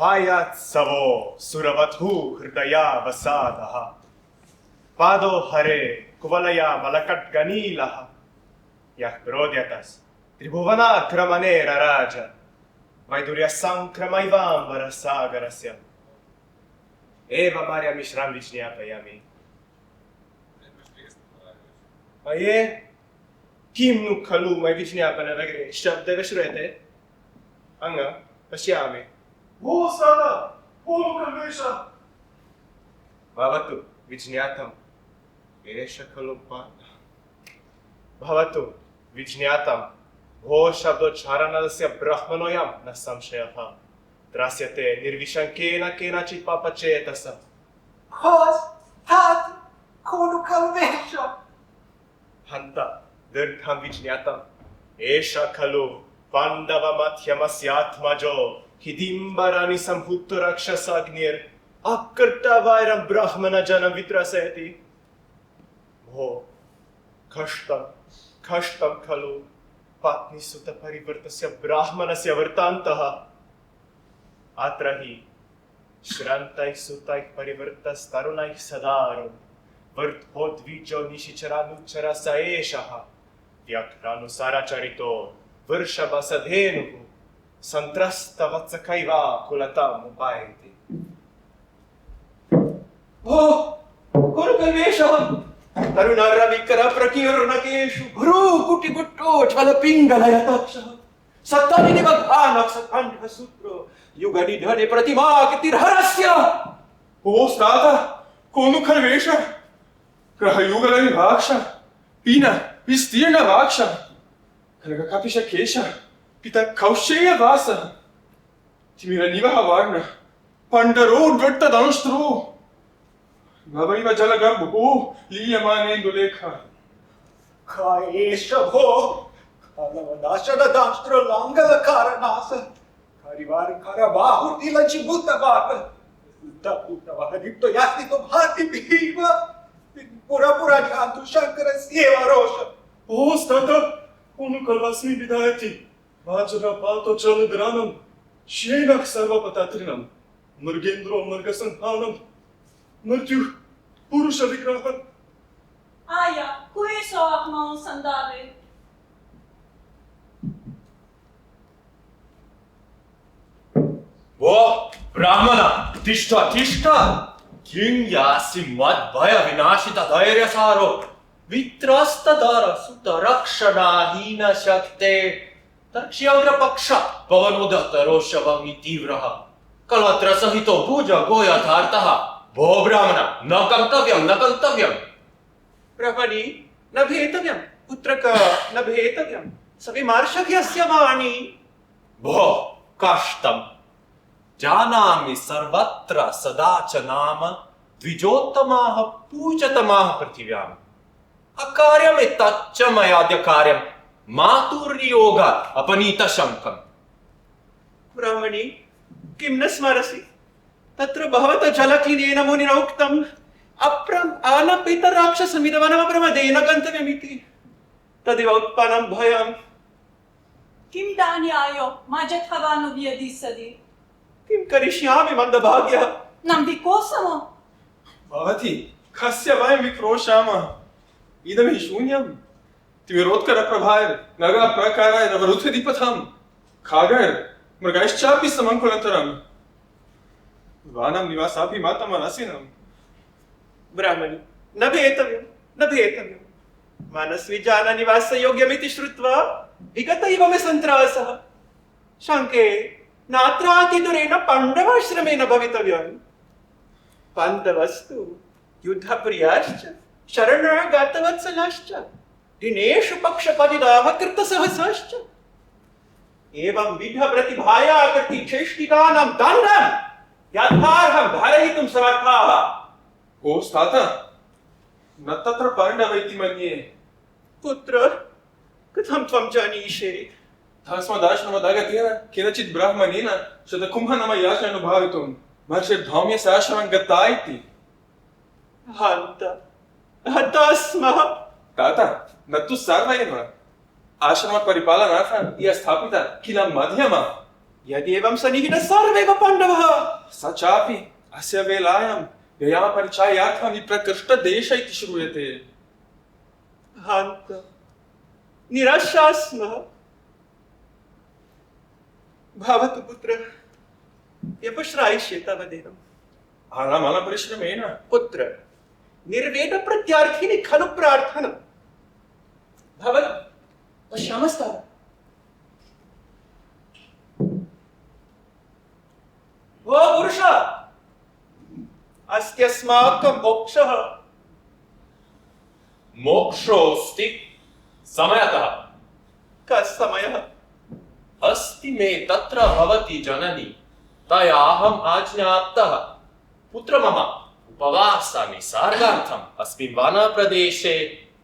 हायात्सवो सुरवधू हृदया वसादः पादो हरे कुवलया मलकट्गनीलः यः प्रोद्यतस् त्रिभुवनाक्रमणे रराज वैदुर्यसङ्क्रमैवाम्बरसागरस्य एवमार्यमिश्रां विज्ञापयामि। अये किं नु खलु मयि विज्ञापननगरे शब्दः श्रूयते अङ्ग पश्यामि। भो सादा, भो मुखमेशः भवतु विज्ञातम् एष खलु भवतु विज्ञातम् भो शब्दोच्चारणस्य ब्रह्मणोऽयं न संशयः त्रास्यते निर्विशङ्केन केनचित् पापचेतसः। Cos, hat, कोनु खल्वेशः हन्त दीर्घं विज्ञातम् एष खलु पाण्डवमध्यमस्यात्मजो हिडिम्बराणि सम्भूतो राक्षसाग्निर् अकृतवैरं ब्राह्मणजनं वित्रसयति। भो कष्टं खलु पत्नीसुतपरिवर्तस्य ब्राह्मणस्य वृत्तान्तः। अत्र हि श्रान्तैः सुतैः परिवृतस्तरुणैः सदारो वृद्धोद्विजो निशिचरानुचरः स एषः व्याघ्रानुसारचरितो वृषभसधेनुः सन्त्रस्तवत्सकैवाकुलतामुपायति। भो कोनु खल्वेशः तरुणरविकरप्रकीर्णकेषु भ्रूकुटिकुट्टोज्ज्वलपिङ्गलयताक्षः सत्तानिनिबद्धानक्षकण्ठसूत्रो युगनिधने प्रतिमाकृतिर्हरस्य। भो सादा, कोनु खल्वेशः ग्रहयुगलनिभाक्षः पीन विस्तीर्णवाक्षः खड्गकपिशकेशः पिता कौशेयवासः तिमिरनिवहवर्णः पण्डरोद्वृत्तदंष्ट्रो भवैव जलगर्भो लीयमानेन्दुलेखः। का एष भो कालवनाशददाष्ट्रलाङ्गलकारनास कारिवारकारबाहुतिलचिभूतवाक उद्धभूतवहदीप्तो यास्तितो भातिभिः पुरपुराणि आन्तु शङ्करस्येव रोष। ओ स्ताता, कोनु खल्वस्मि विधायति वाजरपातो चलद्रानं श्येनः सर्वपतत्रिणं मृगेन्द्रो मृगसंहानं मृत्युः पुरुषविग्रहः। Aia, queso ahmon sandare. वो ब्राह्मण तिष्ठ तिष्ठ किं यासि मद्भय विनाशित धैर्यसारो वित्रस्तदर सुतरक्षणाहीन शक्ते तर्क्ष्यग्रपक्ष पवनोदत्त रोषवग्नि तीव्रः कलत्र सहितो भुज गोयथार्थः। भो ब्राह्मण न कर्तव्यं ब्रह्मणि न भेतव्यं पुत्रक न भेतव्यं सविमर्शकस्य वाणी। भो कष्टम् जानामि सर्वत्र सदा च नाम द्विजोत्तमाः पूज्यतमाः पृथिव्याम् अकार्यमेतच्च मयाद्य कार्यं मातुर्नियोगात् अपनीतशङ्कम्। ब्रह्मणि किं न स्मरसि तत्र भवतः जलक्लीनेन मुनिना उक्तम् अनपितराक्षसमिदवनमप्रमदेन गन्तव्यमिति तदेव उत्पन्नं भयम्। Kim daniaio, majethavanu viadisadi. किं करिष्यामि मन्दभाग्यः। Nam vikosamo. भवति कस्य वयं विक्रोशामः इदं हि शून्यं तिमिरोत्करप्रभायर्नगाप्रकाराय नवरुथदीपथं खागैर्मृगैश्चापि समङ्कुलतरम् वानं निवासापि मातमनसिनम्। ब्राह्मणि न भेतव्यं मनस्वी जाननिवासयोग्यमिति श्रुत्वा विगत इव मे सन्त्रासः शङ्के नात्रातिदुरेण पाण्डवाश्रमेण भवितव्यम्। पाण्डवस्तु युद्धप्रियाश्च शरणागतवत्सलाश्च दिनेषु पक्षपतिदाः कृतसहसाश्च एवं विधप्रतिभाया कृतिचेष्टितानां दण्डं यथार्हं धारयितुं समर्थाः। ओ स्ताता, न तत्र पाण्डव इति मन्ये पुत्र कथं त्वं जानीषे तस्मादाश्रमदागतेन केनचित् ब्राह्मणेन शतकुम्भनामयाचनमनुभावितुं महर्षिर्धौम्यसाश्रमं गता इति। हन्ता स्मः। ताता न तु सर्व एव आश्रमपरिपालनार्थं ये स्थापिता किल मध्यमा यद्येवं सन्निहितः सर्वेव पाण्डवः स चापि अस्य वेलायां व्यायामपरिचयार्थं विप्रकृष्टदेश इति श्रूयते। हन्त निराशा स्मः। भवतु पुत्र व्यपश्रायिष्ये तव देहम्। आरामालपरिश्रमेण पुत्र निर्वेद प्रत्यार्थिनि खलु प्रार्थना। भवतु पश्यामस्तव। वो पुरुष अस्त्यस्माकं मोक्षः। मोक्षोऽस्ति समयतः। कः समयः? अस्ति मे तत्र भवति जननी तयाहम् आज्ञाप्तः। पुत्र मम उपवासनिसर्गार्थम् अस्मिन् वनप्रदेशे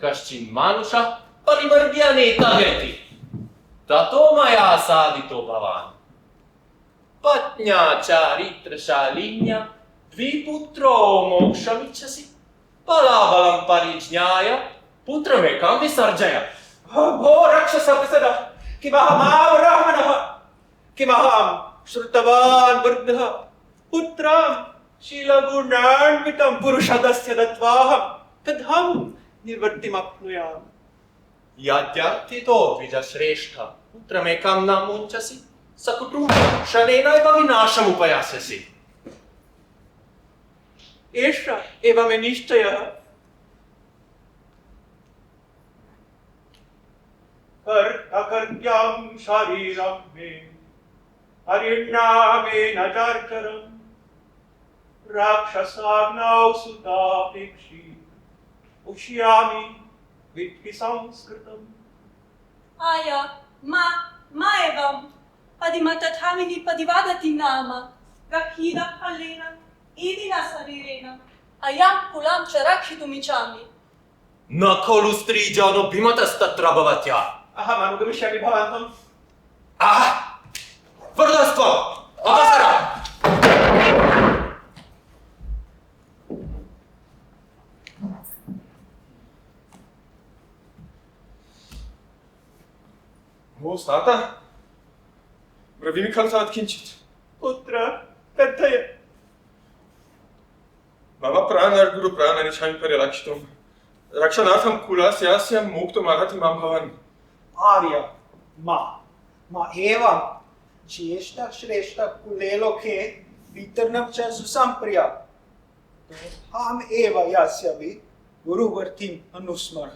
कश्चिन् मानुषः परिवर्ग्य नेतव्यति। ततो मया साधितो भवान्। पत्न्या चारित्रशालिन्या द्विपुत्रो मोक्षमिच्छसि। बलाबलं परिज्ञाय पुत्रमेकं विसर्जय। भो रक्षसप्रसद किमहमाब्राह्मणः किमहं श्रुतवान् वृद्धः पुत्रं शीलगुणान्वितं पुरुषदस्य दत्वाहं कथं निवृत्तिमप्नुयाम्। यद्यर्थितो द्विजश्रेष्ठ पुत्रमेकं न मुञ्चसि सकुटुम्बं शनेनैव विनाशमुपयास्यसि। एष एव मे निश्चयः। कर्तकर्त्यं शरीरं मे हरिणामेन चर्चरम् राक्षसाग्नौ सुतापेक्षी उष्यामि विद्धि संस्कृतम्। आया मा एवं पदिमतथामिनि पदिवादति नाम गहीरफलेन एदिना शरीरेण अयं कुलं च रक्षितुमिच्छामि। न खलु स्त्रीजनो भिमतस्तत्र भवत्या। अहम् अनुगमिष्यामि भवन्तम्। वरदस्त्वम् अवसरम्। हो ताता ब्रवीमि खलु तावत् किञ्चित्। पुत्र कथय। मम प्राणर्गुरुप्राणानि क्षामि परिरक्षितुं रक्षणार्थं कुलस्य मोक्तुमर्हति मां भवान्। आर्य मा एवं ज्येष्ठ श्रेष्ठ कुले लोके वितरणं च सुसम्प्रिया हम एव यस्य वि गुरुवर्तिम् अनुस्मर।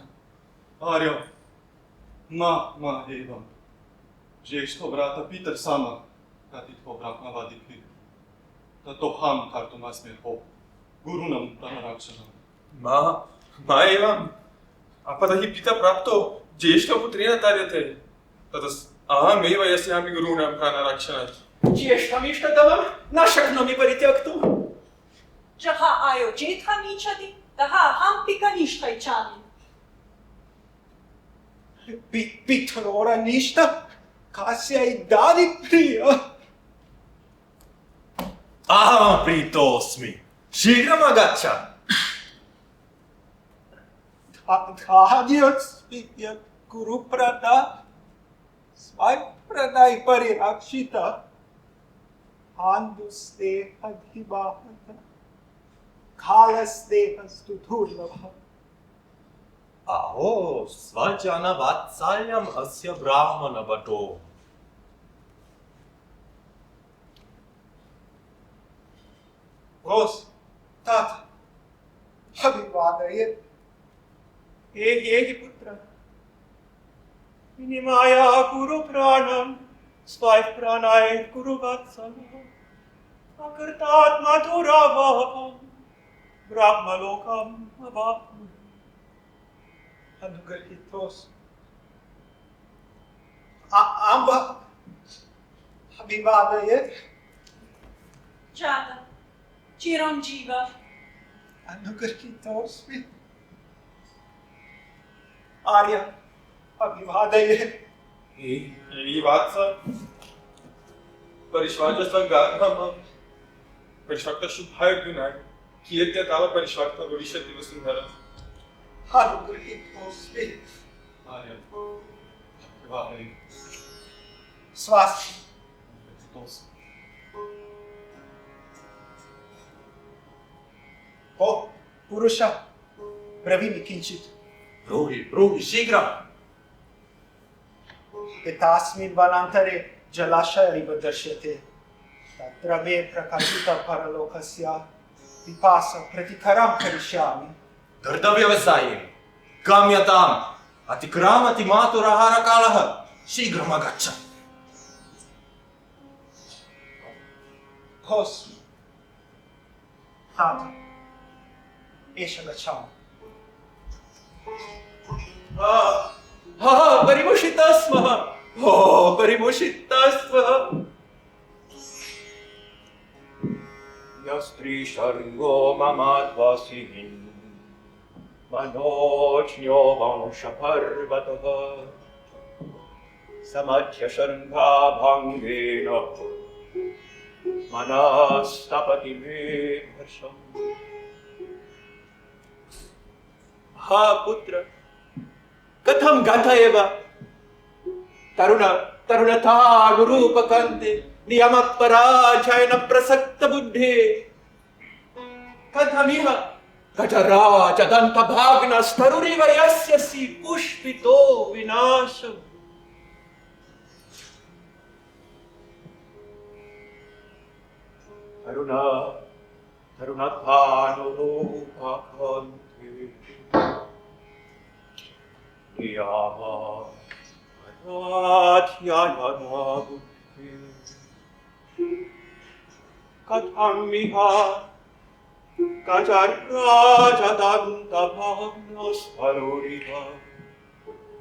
आर्य मा एवं ज्येष्ठो भ्राता पितर्सम कथितो ब्रह्मवादिभिः ततोऽहं कर्तुमस्मि हो गुरूणां प्राणरक्षणम्। मा एवम् अपदहि पिता प्राप्तो ज्येष्ठपुत्रेण तार्यते ततः अहमेव यस्यामि गुरूणां प्राणरक्षणात्। ज्येष्ठमिष्टतमं न शक्नोमि परित्यक्तुम्। जहाँ आयोजितमिच्छति तः अहमपि कनिष्ठ इच्छामि। पितरोरनिष्ठ कस्य इदानीं प्रिय। अहं प्रीतोऽस्मि शीघ्रम् आगच्छ। धान्योऽस्मि यत् गुरुप्रदा स्वप्रदाय परिरक्षित आन्दुस्तेहधिवाहत कालस्तेहस्तु दुर्लभः। अहो स्वजनवात्सल्यम् अस्य ब्राह्मणवटो। घोष तात अभिवादयेत्। एहि पुत्र विनिमाया कुरु प्राणं स्वयं प्राणाय कुरु वत्सलः अकृतात् मधुरावहं ब्रह्मलोकम् अवाप्नुहि। अनुगृहीतोऽस्मि। अम्ब अभिवादयेत्। जाता चिरञ्जीव। अनुगृहीतोऽस्मि। आर्य अभिवादये वात्स परिष्वाक्तस्वगात्मम् परिष्वाक्तशुभार्जुनाय कीर्त्यताव परिष्वाक्तं भविष्यति वसुन्धरा अनुगृहीतोऽस्मि आर्य अभिवादये स्वास्थ्य ओ पुरुष ब्रवीमि किञ्चित् ब्रूहि शीघ्रम् एतास्मिन् वनान्तरे जलाशय इव दृश्यते तत्र मे प्रकाशितः परलोकस्य पिपासा प्रतिकरं करिष्यामि धृतव्यवसाये गम्यताम् अतिक्रामति मातुराहारकालः शीघ्रमगच्छ होस्मि तात एष गच्छामि परिभूषितः स्मः परिभूषितः स्मः यस्त्रीशर्गो ममाध्वासिन् मनोज्ञो वंशपर्वतः समध्यशर्ङ्गाभङ्गेन मनस्तपति मे हर्षम् हा पुत्र कथं गाथा एव तरुणता गुरूपकान्ते नियमपराजयन प्रसक्त बुद्धे कथमिह कटराजदन्तभाग्नस्तरुरिव यस्यसि पुष्पितो विनाशम् तरुणभानुरूपकान्ते कथमिह कटराजदन्तभाग्नस्तरुरिव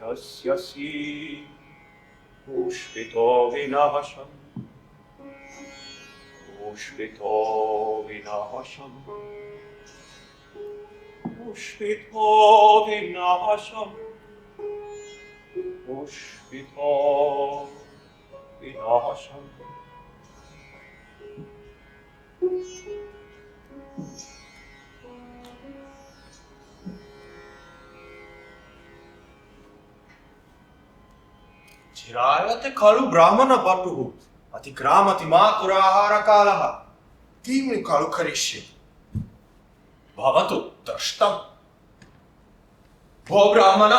यस्यसि पुष्पितो विनाशम् पुष्पितो विनाशम् पुष्पितो विनाशम् पुष्पितो विनाशम् चिरायते खलु ब्राह्मणपटुः अतिक्रामति मातुराहारकालः किं खलु करिष्ये भवतु दृष्टम् भो ब्राह्मण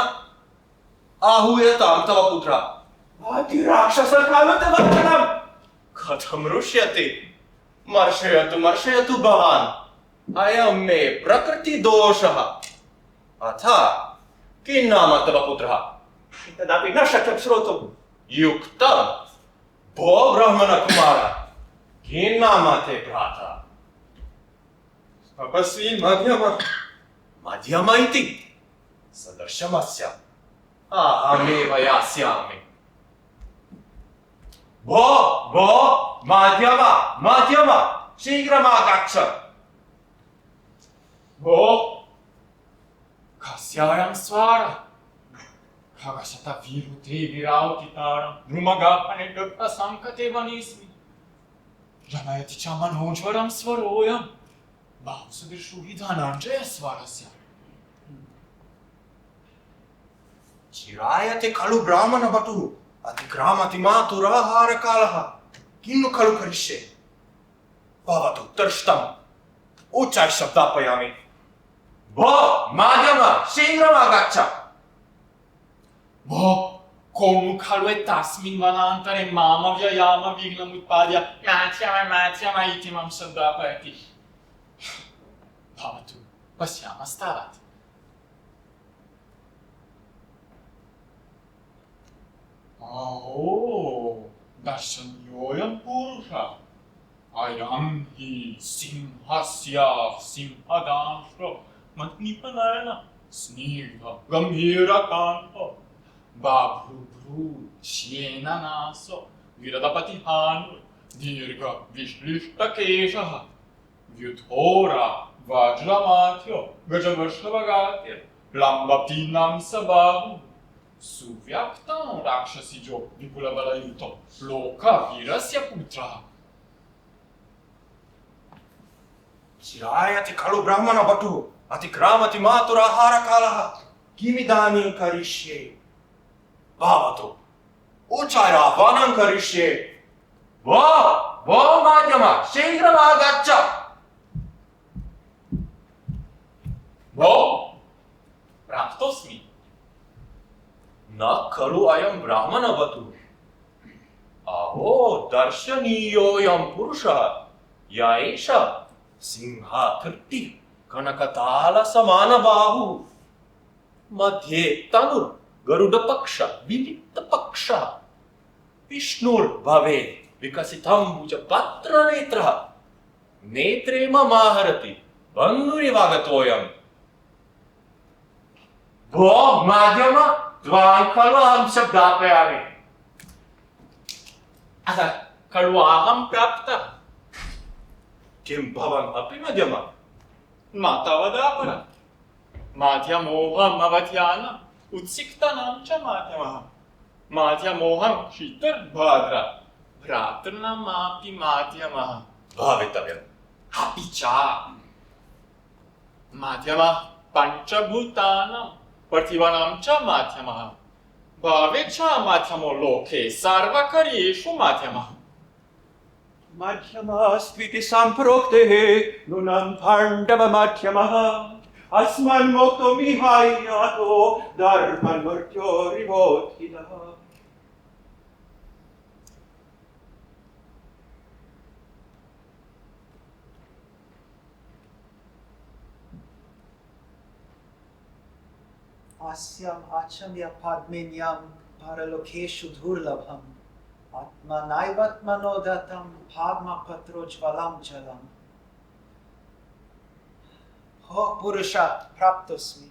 आहूयतां तव पुत्रः अतिराक्षसः खलु तव वचनं कथं रुष्यति मर्शयतु भवान् अयं मे प्रकृतिदोषः अथ किं नाम तव पुत्रः तदपि न शक्यं श्रोतुं युक्तं भो ब्राह्मणकुमार किं नाम ते भ्राता तपस्वी मध्यम इति सदृशमस्य अहमेव यास्यामि भो मध्यम शीघ्रमागच्छ भो कस्यायं स्वारः खगशत विरुते विरावतितारं द्रुमगापने दुःखसङ्कटे वनेऽस्मि जनयति च मनोज्वरं स्वरोऽयं बाहुसदृशो हि धनञ्जयस्वरस्य चिरायते खलु ब्राह्मणपटुः अतिक्रामति मातुराहारकालः किं नु खलु करिष्ये भवतु दृष्टम् उच्चैः भो माध्यम शीघ्रमागच्छ भो कोनु खलु एतस्मिन् वनान्तरे मामव्ययाम विघ्नमुत्पाद्य माच्यम इति मां सन्दापयति भवतु पश्यामस्तावत् अहो दर्शनीयोऽयं पुरुषः अयं हि सिंहस्य सिंहदांशो मत्निपनयन स्निग्ध गम्भीरकान्त बाभ्रुभ्रू श्येननासो विरदपतिहानु दीर्घ विश्लिष्टकेशः व्युथोरा वज्रमाथ्यो गजवृषभगात्य लम्बतीनां सबाहु सुव्यक्तं राक्षसिजो विपुलबलयुतो लोकवीरस्य पुत्रः चिरायति खलु ब्राह्मणवटुः अतिक्रामति मातुराहारकालः किमिदानीं करिष्ये भवतु उच्चाराह्वानं करिष्ये वो माध्यम शीघ्रमागच्छ भो प्राप्तोऽस्मि न खलु अयं ब्राह्मणवटुः अहो दर्शनीयोऽयं पुरुषः य एष सिंहाकृतिः कनकतालसमानबाहुः मध्ये तनुर् गरुडपक्ष विविक्तपक्षः विष्णुर्भवेत् विकसितम्बुजपत्रनेत्रः नेत्रे ममाहरति बन्धुरिवागतोऽयम् भो माध्यम त्वां खलु अहं शब्दापयामि अतः खलु अहं प्राप्तः किं भवान् अपि मध्यम न तावदापर माध्यमोऽहमवध्यानम् उत्सिक्तानां च माध्यमः माध्यमोऽहं शीतर्भाद्र भ्रातॄणामापि माध्यमः भवितव्यम् अपि च माध्यमः पञ्चभूतानां पार्थिवानां च माध्यमः भावे च माध्यमो लोके सर्वकार्येषु माध्यमः माध्यमस्त्विति सम्प्रोक्तेः नूनं पाण्डवमाध्यमः अस्मन्मुक्तो विहाय यातो धर्ममृत्योरिवोत्थितः अस्याम् आचम्य पद्मिन्यां परलोकेषु दुर्लभम् आत्मनैवात्मनो दत्तं भाग्मपत्रोज्ज्वलं जलम् हो पुरुष प्राप्तोऽस्मि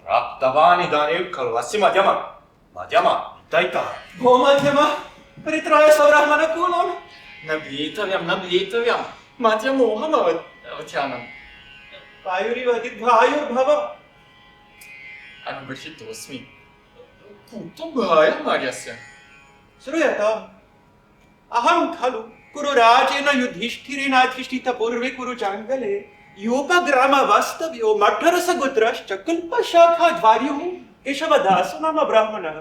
प्राप्तवान् इदानीं खलु अस्य मध्यम दैतः भो मध्यम परित्राय सौब्राह्मणकुलं न भीतव्यं माध्यमोऽहमवध्यानम् वायुरिवदिद्वायुर्भव अनुगृहीतोऽस्मि कुतुभायमार्यस्य श्रूयताम् अहं खलु कुरुराजेन युधिष्ठिरेणाधिष्ठित पूर्वे कुरुजाङ्गले योपग्रामवास्तव्यो मठरसगोत्रश्च कल्पशाखाध्वर्युः केशवदासो नाम ब्राह्मणः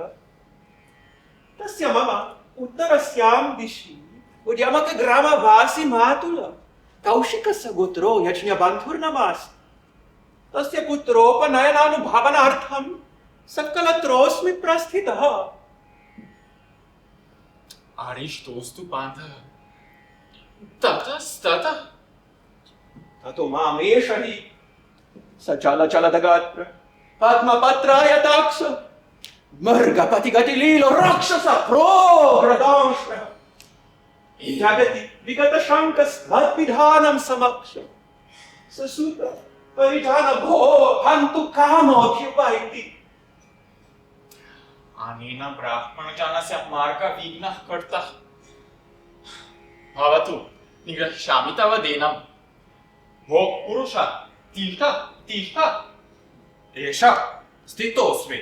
तस्य मम उत्तरस्यां दिशि उद्यमकग्रामवासी मातुल कौशिकस्य गोत्रो यज्ञबन्धुर्नमास्ति तस्य पुत्रोपनयनानुभावनार्थं सकलत्रोऽस्मि प्रस्थितः आरिष्टोस्तु पान्थः ततस्ततः ततो मामेष हि सचलचलदगात्र पद्मपत्रायताक्ष मर्गपतिगतिलीलो राक्षस प्रोग्रदांश्रः जगति विगतशङ्कस्त्वद्विधानं समक्ष ससुत परिधान भो हन्तु कामोऽभ्युपैति अनेन ब्राह्मणजनस्य मार्गविघ्नः कर्तः भवतु निग्रह्ष्यामि तव देनं भो पुरुष तिष्ठ एष स्थितोऽस्मि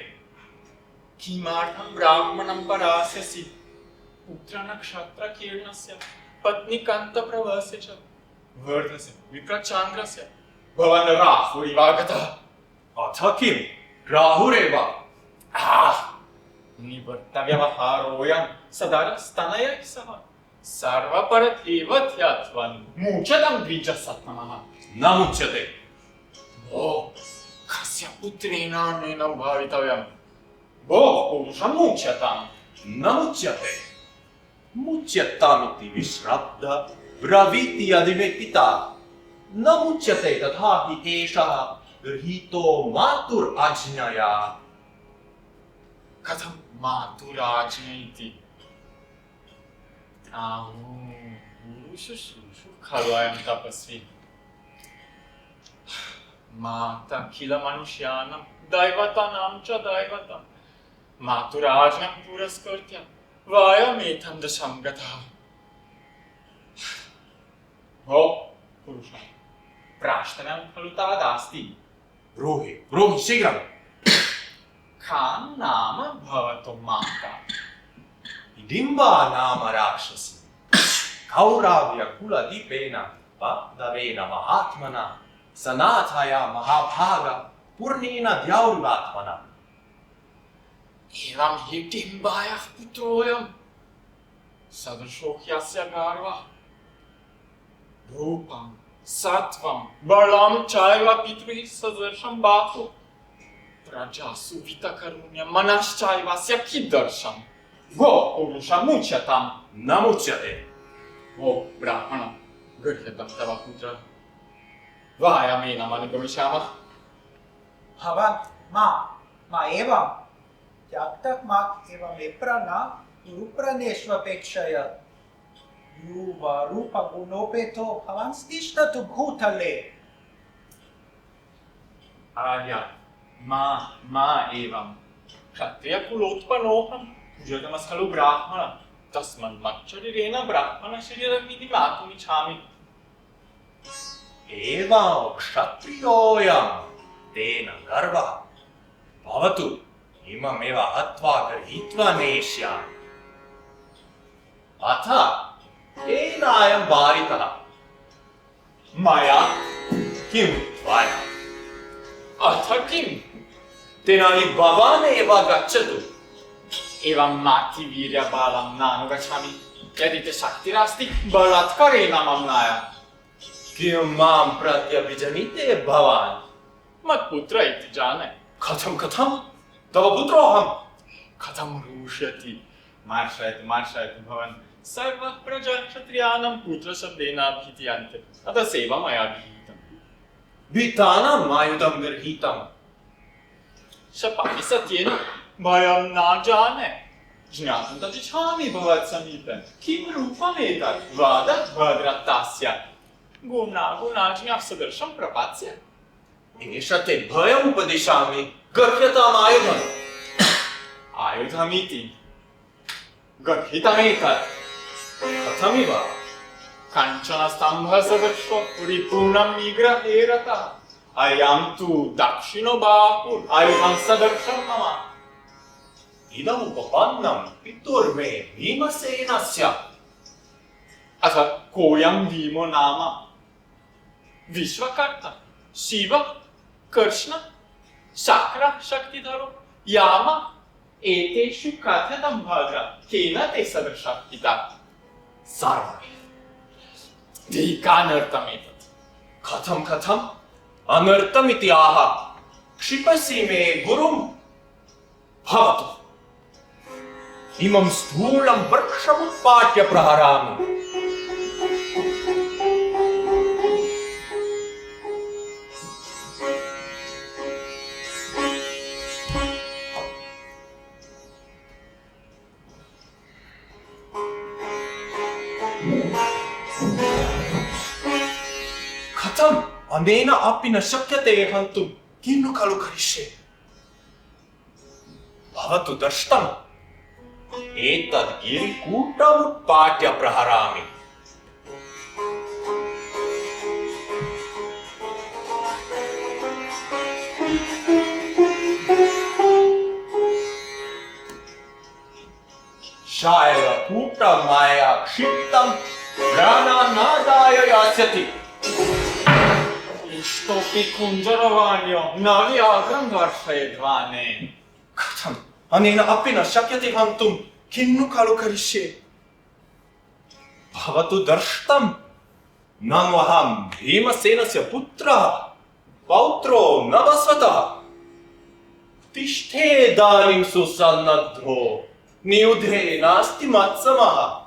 किमर्थं ब्राह्मणं परास्यसि पुत्रनक्षत्रकीर्णस्य पत्नीकान्तप्रभस्य च वर्धस्य विप्रचान्द्रस्य भवान् राहुरिवागतः अथ किं राहुरेव निवर्तव्यवहारोऽयं सदारस्तनयैः सह सर्वपरथैव ध्यात्वन् मुच्यतं द्विजसत्तमः न मुच्यते भो कस्य पुत्रेण अनेन भावितव्यं भो पुरुषं मुच्यताम् न मुच्यते मुच्यतामिति विश्राद्ध ब्रवीति यदि मे पिता न मुच्यते तथापि एषः गृहीतो मातुराज्ञया कथं मातुराज्ञा इति पुरुषुषु खलु अयं तपस्वी माता किल मनुष्याणां दैवतानां च दैवता मातुराज्ञां पुरस्कृत्य वयमेतं दशं गतः भो पुरुष प्राश्तव्यं खलु तावदास्ति ब्रूहि शीघ्रम्। का नाम भवतु माता? हिडिम्बा नाम राक्षसी कौरव्यकुलदीपेन पाण्डवेन महात्मना सनाथया महाभागा पूर्णेन द्यौर्वात्मना। एवं हिडिम्बायाः पुत्रोऽयं सदृशो ह्यस्य गर्वः। रूपं सत्त्वं बलं चैव पितृः सदृशं बाहु। प्रजासु वितकरुण्यं मनश्चैवस्य कीदृशं। गो पुरुषमुच्यताम्। न मुच्यते। ओ ब्राह्मण, गृह्यतं तव पुत्रः। वायमेनमनुगमिष्यामः। भवान् मा एवं त्यक्तः मा एवं विप्रन रूपनेष्वपेक्षया रूपगुणोपेतो भवान् तिष्ठतु भूतले। आर्य मा एवं क्षत्रियकुलोत्पन्नोऽहं पूज्यतमः खलु ब्राह्मणः। तस्मात् मच्चरीरेण ब्राह्मणशरीरं विधिमातुमिच्छामि। एवं क्षत्रियोऽयं तेन गर्वः भवतु। इममेव हत्वा गृहीत्वा नेष्यामि। अथ केनायं वारितः? मया किं त्वया? अथ किम्? तेनानि भवान् एव गच्छतु। एवं मातृवीर्यबलं नानुगच्छामि। यदि ते शक्तिरस्ति बलात्कारेण मम नाय। किं मां प्रत्यभिजनिते भवान्? मत्पुत्र इति जाने। कथं? तव पुत्रोऽहम्। कथं रुष्यति? मार्शयतु भवान्। सर्वः प्रजा क्षत्रियाणां पुत्रशब्देन अभिधीयन्ते। अतः मया गृहीतम्। भीतानाम् आयुधं गृहीतम्। शपामि सत्येन भयं न जाने। ज्ञातुं तदिच्छामि भवत्समीपे। किं रूपमेतत्? वद भद्रतस्य। गुणाज्ञा सदृशं प्रपात्य। एष ते भयम् उपदिशामि। गृह्यताम् आयुधम्। आयुधमिति गृहीतमेतत्। कथमिव? कञ्चन स्तम्भसदृशो रिपूर्णं निग्रहे रतः। अयं तु दक्षिणो बाहुः आयुधं सदृशं मम। इदमुपपन्नं पितुर्मे भीमसेनस्य। अथ कोऽयं भीमो नाम? विश्वकर्ता, शिव, कृष्ण, शक्रः, शक्तिधरो, याम एतेषु कथ्यतं भद्र। केन ते सदृशः पिता? सर्वे। धिक्कानर्थमेतत्। कथम्? अनर्थमिति आह। क्षिपसि मे गुरुं। भवतु। इमं स्थूलं वृक्षमुत्पाट्य प्रहरामि। कथम्? अनेन अपि न शक्यते हन्तुं। किं नु खलु करिष्ये? भवतु दष्टम्। एतद् गिरिकूटमुत्पाट्य प्रहरामि। शैलकूटं मया क्षिप्तं प्राणानादाय यास्यति। इष्टोऽपि कुञ्जरवाण्यो न व्याघ्रं दर्शयेद्वाने। कथम्? अनेन अपि न शक्यते हन्तुं। किं नु खलु करिष्ये? भवतु दर्ष्टम्। ननु अहं भीमसेनस्य पुत्रः, पौत्रो न वस्वतः। तिष्ठेदानीं सुसन्नद्धो। नियुधे नास्ति मत्समः।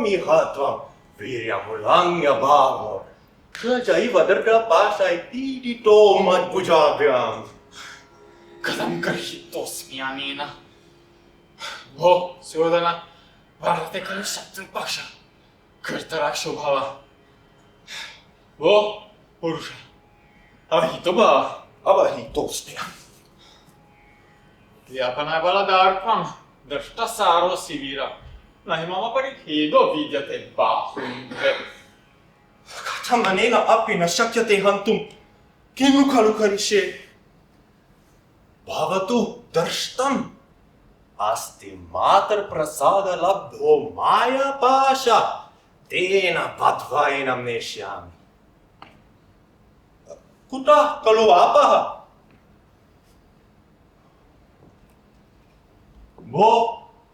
मिहत्वं वीर्यमुल्लङ्घ्य भावो सजैव दर्ढपाशैतीडितो मद्भुजाभ्याम् कथं गृहीतोऽस्मि अनेन भो सुयोधन भारते खलु शत्रुपक्ष कर्तराक्षो भव भो पुरुष अवहितो भव अवहितोऽस्मि व्यापनबलदर्पं दृष्टसारोऽसि वीर नहि मम परिखेदो विद्यते बाहुल्ये कथम् अनेन अपि न शक्यते हन्तुं किं खलु करिष्ये भवतु दृष्टम् अस्ति मातर्प्रसादलब्धो मायापाश तेन बद्ध्वा एनं नेष्यामि कुतः खलु आपः भो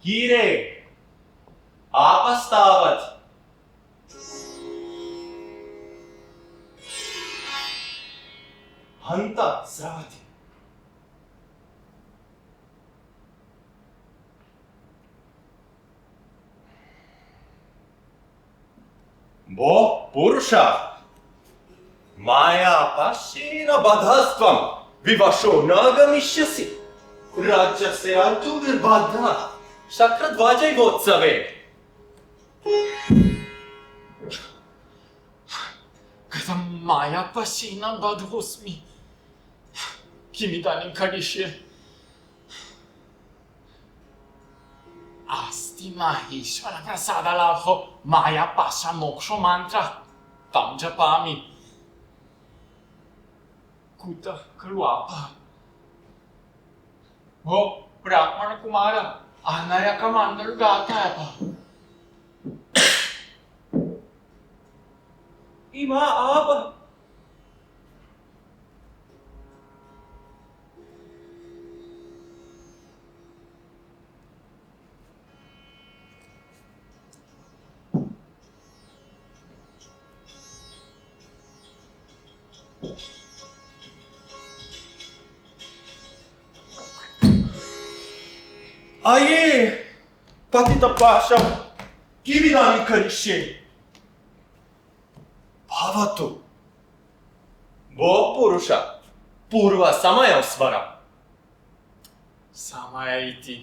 कीरे आपस्तावत् हन्त स्रवति भो पुरुष मायापाशेन बद्धस्त्वं विवशो न गमिष्यसि राज्यस्य अन्तर्बद्धः शक्रध्वजैवोत्सवे कथं मायापशेन बद्धोऽस्मि किमिदानीं करिष्ये अस्ति माहेश्वरप्रसादलाभो मायापाशमोक्षमन्त्रः तं जपामि कुतः खलु आपः भो ब्राह्मणकुमार अनायकमन्तर्गातायः इमा आपः अये पतितपाशं किमिदानीं करिष्ये भवतु भो पुरुष पूर्वसमयं स्मर समय इति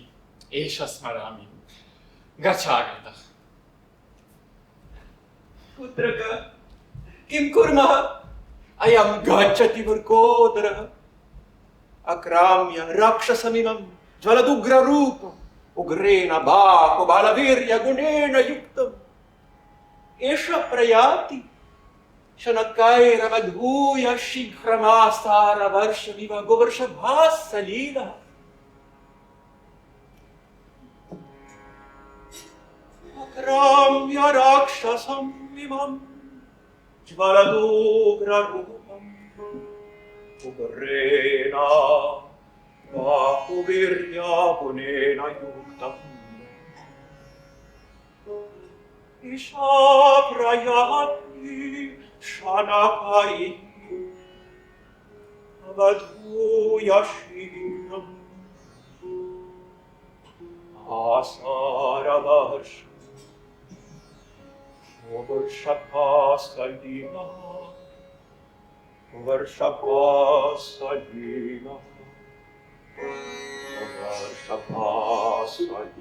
एष स्मरामि गच्छागतः पुत्रक किं कुर्मः अयं गच्छति वृकोदरः अक्राम्य राक्षसमिमं ज्वलदुग्ररूपम् उग्रेण बाहुबलवीर्यगुणेन युक्तम् एष प्रयाति शनकैरवधूय शीघ्रमास्तारवर्षमिव गोवर्षभासलीलः अक्राम्य राक्षसमिमं ज्वलदुग्ररूपम् उग्रेण बाहुवीर्यगुणेन युक्तम् ईशा प्रयाति शनकैः अवधूय शीघ्रम् आसारवर्षम् वर्षभासलीलः वर्षभासलीलः वर्षभासलीलः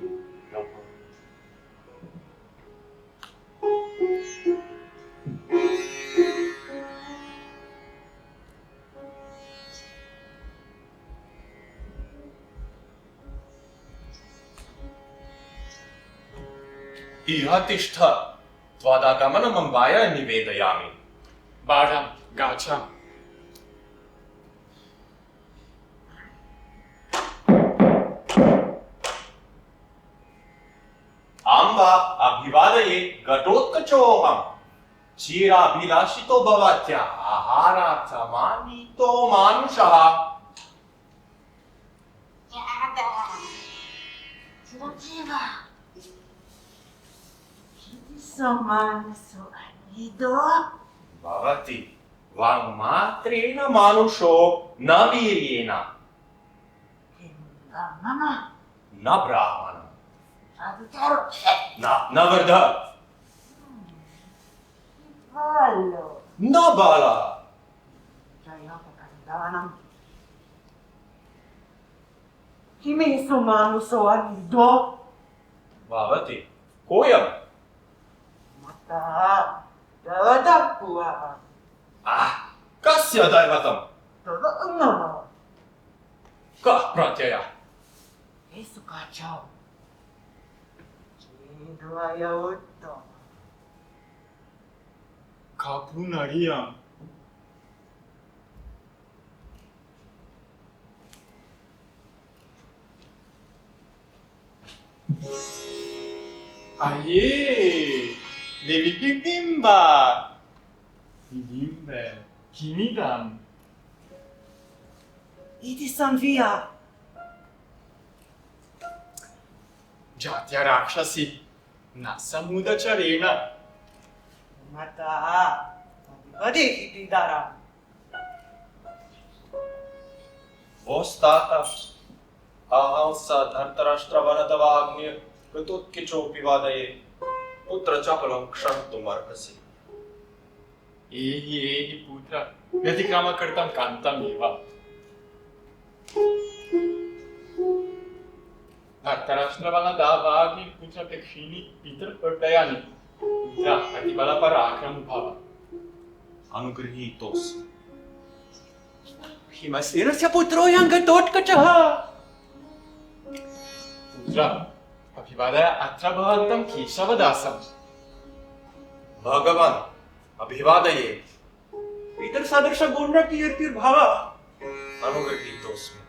इह तिष्ठ त्वदागमनम् अम्बाय निवेदयामि बाढं गच्छामि अम्बा अभिवादये घटोत्कचोऽहम् चिराभिलाषितो भवत्याः आहारार्थमानीतो मानुषः भवति वाङ्मात्रेण मानुषो न वीर्येण न ब्राह्मणम् न वर्ध Halo, Nabala! saya pekandanang. Kimi sumanusoan do Bhavati, koyam. mata dadak kuah. Kasya daivatam. Tadakna. Kah pratyaya. Esu kacau. Dua utto. Kapunariam. Aye! Devi Pipimba! Pipimbe, Kimidam. Iti san via. Jatya Rakshasi. Nasamuda Charena. Mata. Adi hididaram. Ostata. Ahansa dhartarashtravanatavagnya ऋतुत्किचोऽपि वादये पुत्रचपलं क्षन्तुमर्हसि Ehi putra. Vyatikrama kartam kantam eva. Dhartarashtravala davagni putra pekshini pitar pardayani. Putra atibala parakram bhava. अनुगृहीतोऽस्मि हिमसेनस्य पुत्रोऽयं घटोत्कचः Putra, abhivadaya atra bhavantam keshavadasam. भगवान् अभिवादये पितृसदृशगुण्डकीर्तिर्भव अनुगृहीतोऽस्मि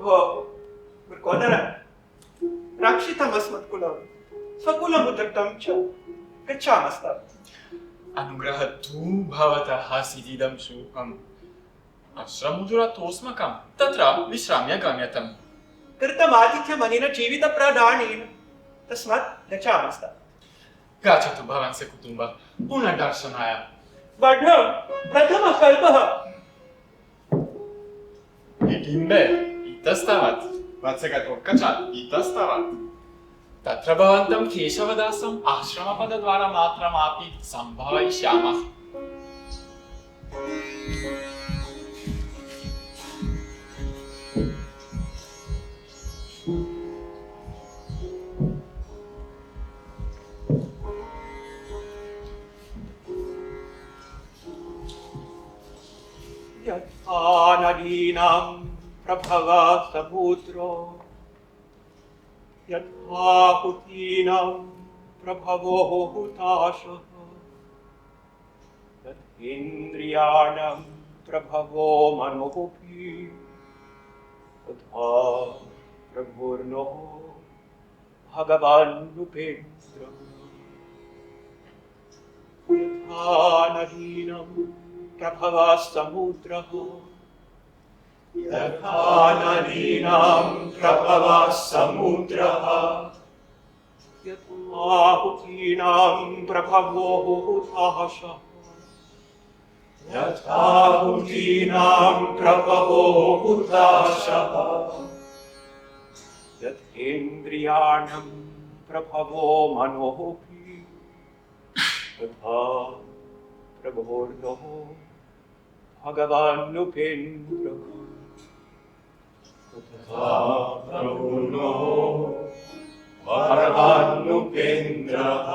भो मृकोदर रक्षितमस्मत्कुलं स्वकुलमुदृतं च गच्छामस्तम् Anugraha tu bhavatah siddhidam sukham. Ashramudura tosmakam tatra vishramya gamyatam. कृतमातिथ्यमनेन जीवितप्रदानेन तस्मात् गच्छामस्तम् Gachatu bhavanse kutumba punardarshanaya. बाढं प्रथमः कल्पः Pipimbe itastavat. Vatsagatorkacha itastavat. Tatra bhavantam keshavadasam ashramapada dvara matramapi sambhavaishyamah. यथा नदीनां प्रभवः समुद्रो यथा हुतीनां प्रभवो हुताशः तथेन्द्रियाणां प्रभवो मनोऽपि तथा प्रभुर्नो भगवान् रूपेन्द्रः यथा नदीनां प्रभवः समुद्रः यथा नदीनां प्रभवः समुद्रः यथा हुतीनां प्रभवो हुताशः यथा हुतीनां प्रभवो हुताशः यथेन्द्रियाणां प्रभवो मनोऽपि तथा प्रभोर्नो भगवान् रूपेन्द्रः तथा प्रभुर्नो भगवान् रूपेन्द्रः